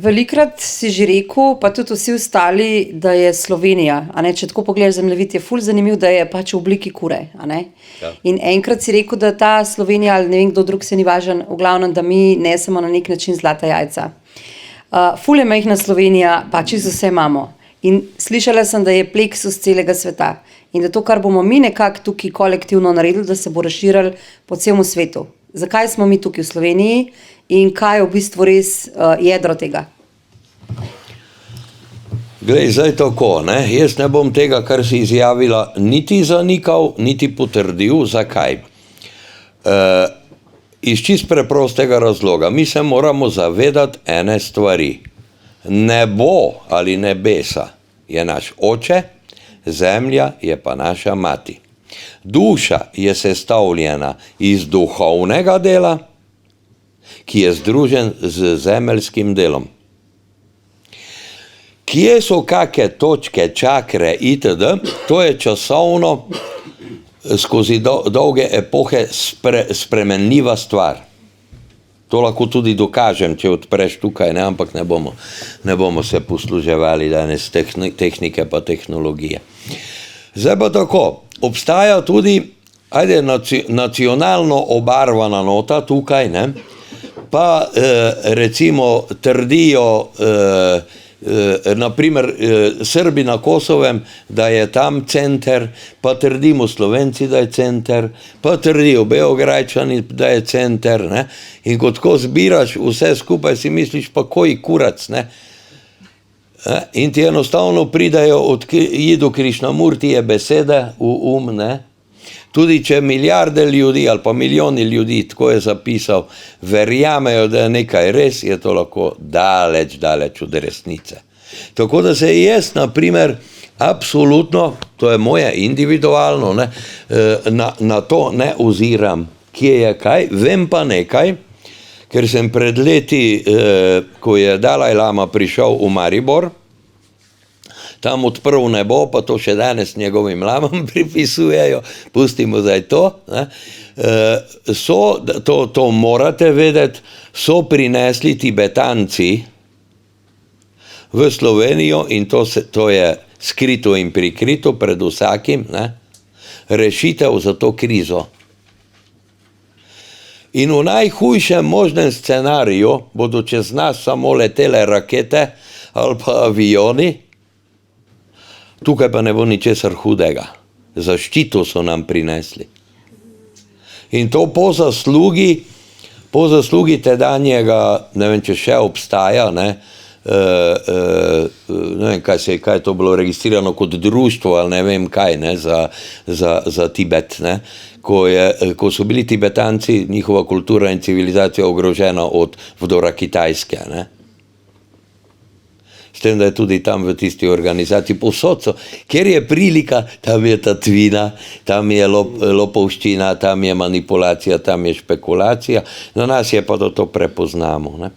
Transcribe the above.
Velikrat si že rekel, pa tudi vsi ostali, da je Slovenija, a ne, če tako pogledaš zemljevid, je ful zanimiv, da je pač v obliki kure, a ne. Ja. In enkrat si rekel, da ta Slovenija, ali ne vem, kdo drug se ni važen, v glavnem, da mi nesemo na nek način zlata jajca. Ful je majhna Slovenija, pač iz vse imamo. In slišala sem, da je pleksus celega sveta. In da to, kar bomo mi nekako tukaj kolektivno naredili, da se bo razširil po celem svetu. Zakaj smo mi tukaj v Sloveniji in kaj je v bistvu res jedro tega? Glej, zdaj tako, ne? Jaz ne bom tega, kar si izjavila, niti zanikal, niti potrdil. Zakaj? Iz čist preprostega razloga. Mi se moramo zavedati ene stvari. Nebo ali nebesa je naš oče, zemlja je pa naša mati. Duša je sestavljena iz duhovnega dela, ki je združen z zemeljskim delom. Kje so kakšne točke, čakre itd., to je časovno skozi dolge epohe spremenljiva stvar. To lahko tudi dokažem, če odpreš tukaj, ne? Ampak ne bomo se posluževali danes tehnike pa tehnologije. Zdaj pa tako, obstaja tudi nacionalno obarvana nota tukaj, ne? Pa recimo trdijo naprimer Srbi na Kosovem, da je tam center, pa trdimo Slovenci, da je center, pa trdijo Beograjčani, da je center, ne? In ko tako zbiraš vse skupaj, si misliš, pa koji kurac, ne? In ti enostavno pridajo od Jidu Krišnamurtije besede v ne? Tudi če milijarde ljudi ali pa milijoni ljudi, tako je zapisal, verjamejo, da je nekaj res, je to lahko daleč od resnice. Tako da se jaz, na primer, absolutno, to je moje individualno, ne, na to ne oziram, kje je kaj, vem pa nekaj, ker sem pred leti, ko je Dalaj Lama prišel v Maribor, tam odprl nebo, pa to še danes njegovim lamam pripisujejo, pustimo zdaj to, ne. To morate vedeti, so prinesli Tibetanci v Slovenijo in to je skrito in prikrito pred vsakim, ne, rešitev za to krizo. In v najhujšem možnem scenariju bodo čez nas samo letele rakete ali pa avioni, tukaj pa ne bo ničesar hudega. Zaščito so nam prinesli. In to po zaslugi tedanjega, ne vem, če še obstaja, ne vem, kaj je to bilo registrirano kot društvo, ali ne vem kaj, ne, za Tibet, ne, ko so bili Tibetanci, njihova kultura in civilizacija ogrožena od vdora Kitajske, ne. S tem, da je tudi tam v tisti organizaciji povsod so, ker je prilika, tam je tatvina, tam je lopovščina, tam je manipulacija, tam je špekulacija, na nas je pa, da to prepoznamo, ne.